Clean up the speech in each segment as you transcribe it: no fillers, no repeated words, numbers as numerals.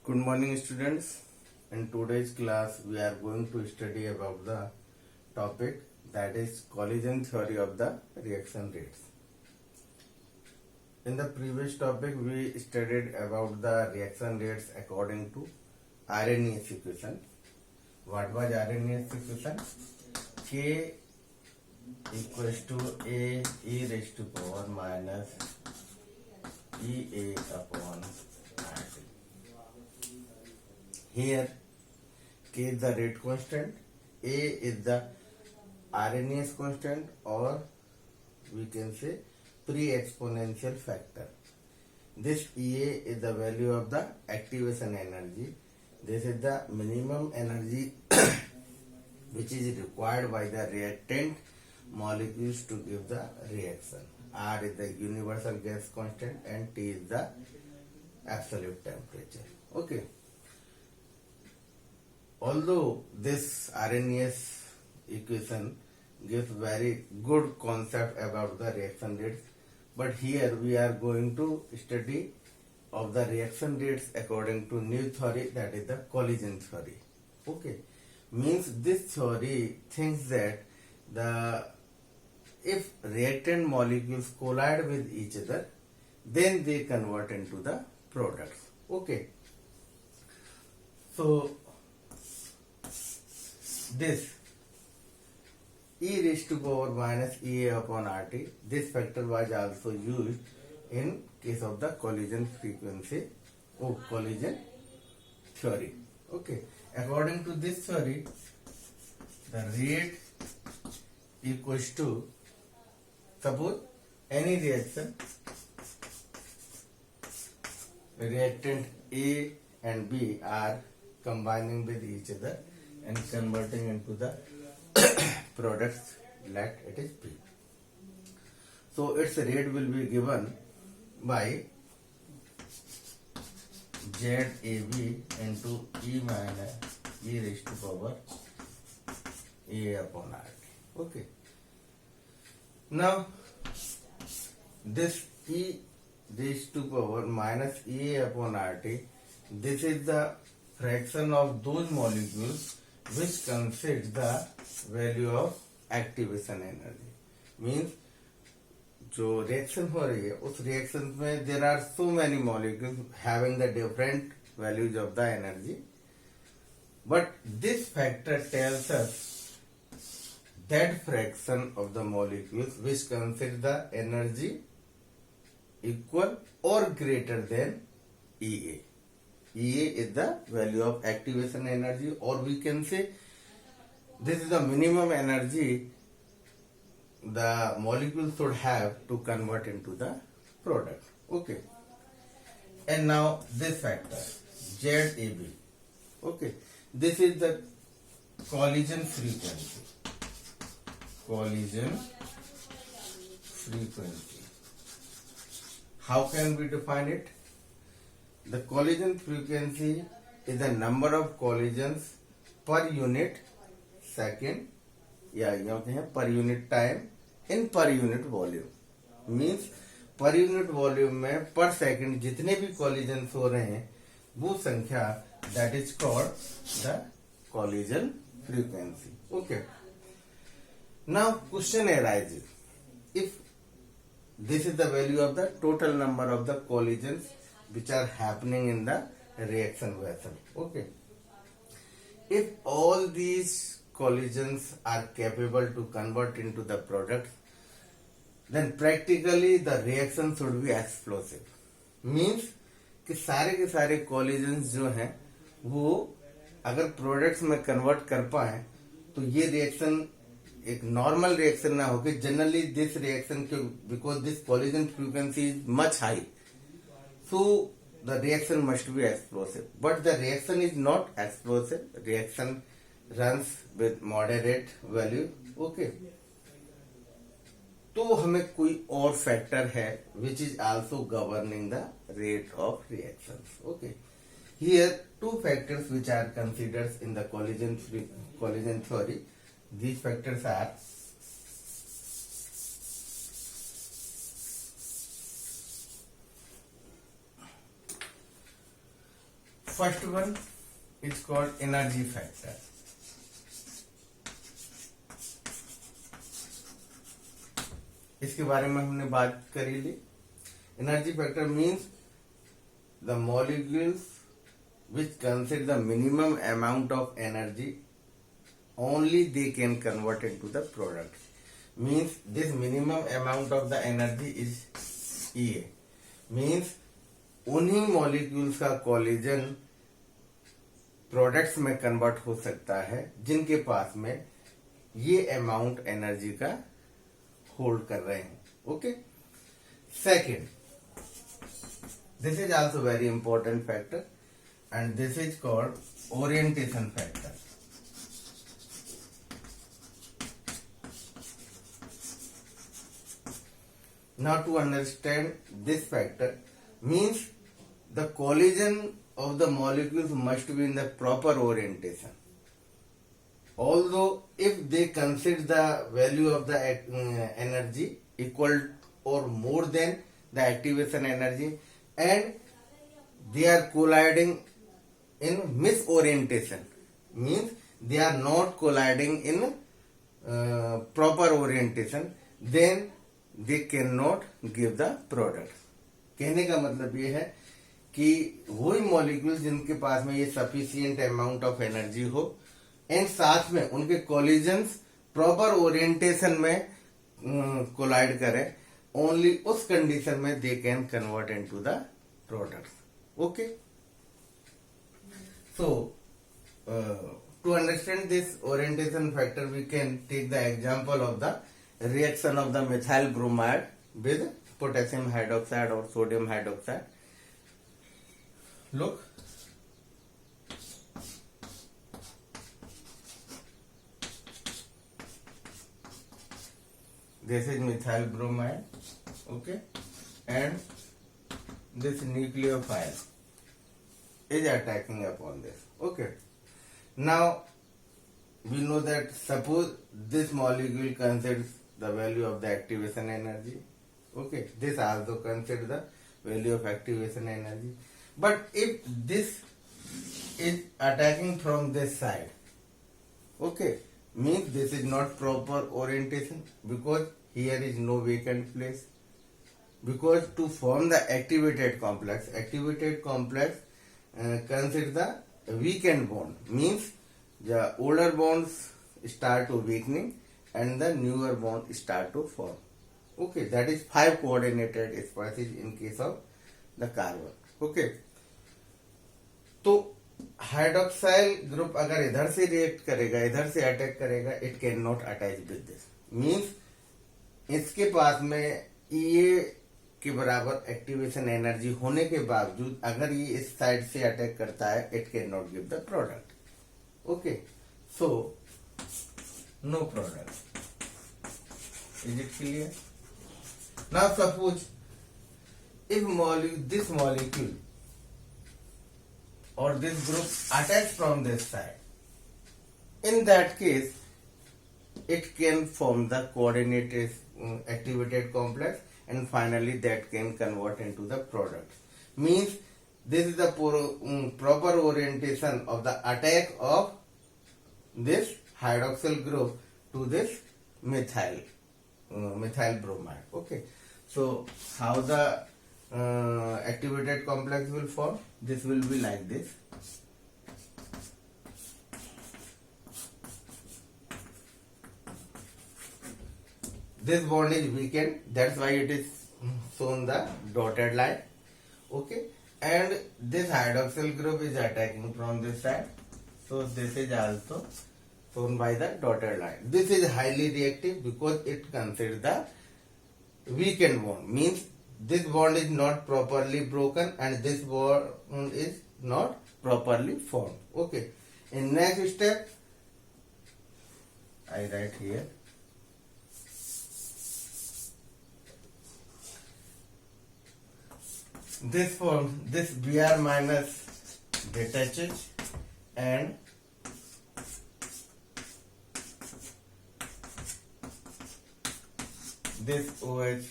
Good morning, students. In today's class, we are going to study about the topic that is collision theory of the reaction rates. In the previous topic, we studied about the reaction rates according to Arrhenius equation. What was Arrhenius equation? K equals to A e raised to power minus EA upon RT. Here K is the rate constant, A is the Arrhenius constant, or we can say pre-exponential factor. This EA is the value of the activation energy. This is the minimum energy which is required by the reactant molecules to give the reaction. R is the universal gas constant and T is the absolute temperature. Okay. Although this Arrhenius equation gives very good concept about the reaction rates, but here we are going to study of the reaction rates according to new theory, that is the collision theory. Okay, means this theory thinks that if reactant molecules collide with each other, then they convert into the products. Okay, so this e raised to power minus EA upon RT, this factor was also used in case of the collision frequency or collision theory. Okay, according to this theory, the rate equals to, suppose any reaction, reactant A and B are combining with each other and converting into the products, let it is P. So its rate will be given by ZAB into E minus E raised to power A upon RT. Okay. Now this E raised to power minus A upon RT, this is the fraction of those molecules which consists the value of activation energy. Means जो reaction हो रही है उस reaction में there are so many molecules having the different values of the energy, but this factor tells us that fraction of the molecules which consider the energy equal और greater than EA. EA is the value of activation energy, or we can say this is the minimum energy the molecule should have to convert into the product. Okay. And now this factor ZAB. Okay. This is the collision frequency. Collision frequency. How can we define it? The collision frequency is the number of collisions per unit second, या यहाँ होते हैं per unit time in per unit volume. Means per unit volume में per second जितने भी collisions हो रहे हैं वो संख्या, that is called the collision frequency. Okay. Now question arises, if this is the value of the total number of the collisions which are happening in the reaction vessel. Okay. If all these collisions are capable to convert into the product, then practically the reaction should be explosive. Means कि सारे के सारे collisions जो हैं वो अगर products में convert कर पाए तो ये reaction एक normal reaction ना होके, generally this reaction, because this collision frequency is much high, so the reaction must be explosive. But the reaction is not explosive. Reaction runs with moderate value. Okay. तो हमें कोई और factor है which is also governing the rate of reactions. Okay. Here two factors which are considered in the collision theory. These factors are First one is called energy factor. इसके बारे में हमने बात करी ली. Energy factor means the molecules which consider the minimum amount of energy only they can convert into the product. Means this minimum amount of the energy is EA. Means उन्हीं molecules का collision products में convert हो सकता है जिनके पास में ये amount energy का होल्ड कर रहे हैं. Okay. Second, this is also very important factor and this is called orientation factor. Now to understand this factor means the collision of the molecules must be in the proper orientation. Although if they consider the value of the energy equal or more than the activation energy and they are colliding in misorientation, means they are not colliding in proper orientation, then they cannot give the product. कहने का मतलब ये है कि वही molecule जिनके पास में ये सफिशिएंट अमाउंट ऑफ एनर्जी हो एंड साथ में उनके कोलिजन्स प्रॉपर ओरिएंटेशन में कोलाइड करें, ओनली उस कंडीशन में they can convert into the product. Okay. So, to understand this orientation factor, we can take the example of the reaction of the methyl bromide with potassium hydroxide or sodium hydroxide. Look. This is methyl bromide, okay, and this nucleophile is attacking upon this. Okay. Now we know that suppose this molecule considers the value of the activation energy. Okay. This also considers the value of activation energy. But if this is attacking from this side, okay, means this is not proper orientation because here is no vacant place. Because to form the activated complex consider the weakened bond, means the older bonds start to weakening and the newer bond start to form. Okay, that is 5 coordinated species in case of the carbon. Okay, तो hydroxyl group अगर इधर से react करेगा, इधर से attack करेगा, it can not attach with this. Means इसके पास में ये के बराबर एक्टिवेशन एनर्जी होने के बावजूद अगर ये इस साइड से अटैक करता है, it can not give the product. Okay. So no product. Is it clear? Now suppose if this molecule or this group attached from this side, in that case it can form the coordinated activated complex and finally that can convert into the product. Means this is the proper orientation of the attack of this hydroxyl group to this methyl bromide. Okay, so how the activated complex will form? This will be like this. This bond is weakened, that's why it is shown the dotted line. Okay, and this hydroxyl group is attacking from this side, so this is also shown by the dotted line. This is highly reactive because it considers the weakened bond, means this bond is not properly broken and this bond is not properly formed. Okay, in next step I write here this form, this Br minus detaches and this OH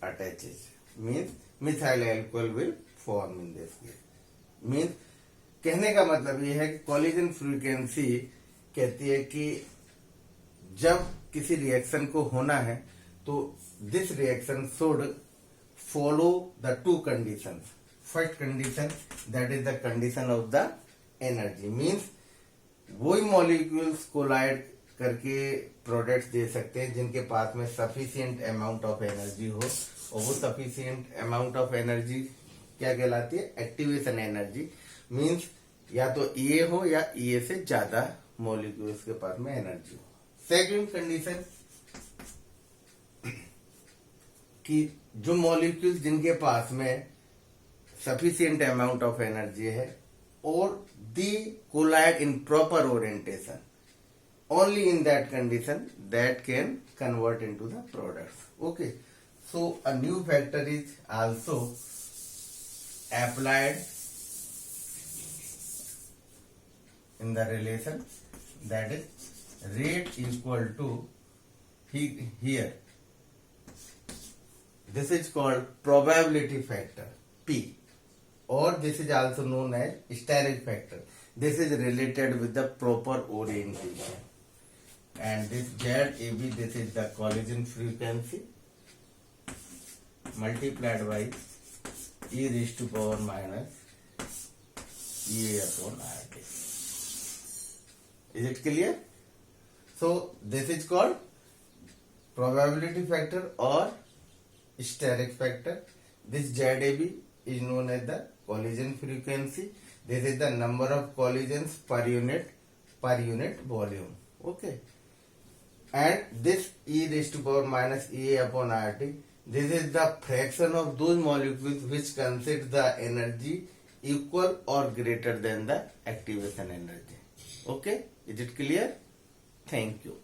attaches, means methyl alcohol will form in this case. Means कहने का मतलब ये है कि collision frequency कहती है कि जब किसी रिएक्शन को होना है तो this reaction should follow the two conditions. First condition that is the condition of the energy. Means वही मॉलिक्यूल्स कोलाइड करके प्रोडक्ट्स दे सकते हैं जिनके पास में सफिशिएंट अमाउंट ऑफ एनर्जी हो, और वो सफिशिएंट अमाउंट ऑफ एनर्जी क्या कहलाती है? Activation energy. मीन्स या तो ए हो या ए से ज्यादा मॉलिक्यूल्स के पास में एनर्जी हो. सेकंड कंडीशन कि जो मॉलिक्यूल्स जिनके पास में सफिशिएंट अमाउंट ऑफ एनर्जी है और the collide in proper orientation, only in that condition that can convert into the products. Okay, so a new factor is also applied in the relation, that is rate equal to here this is called probability factor P, or this is also known as steric factor. This is related with the proper orientation. And this ZAB, this is the collision frequency multiplied by e raised to power minus E upon RT. Is it clear? So this is called probability factor or steric factor. This ZAB is known as the collision frequency. This is the number of collisions per unit volume. Okay. And this e raised to power minus E upon RT, this is the fraction of those molecules which consider the energy equal or greater than the activation energy. Okay, is it clear? Thank you.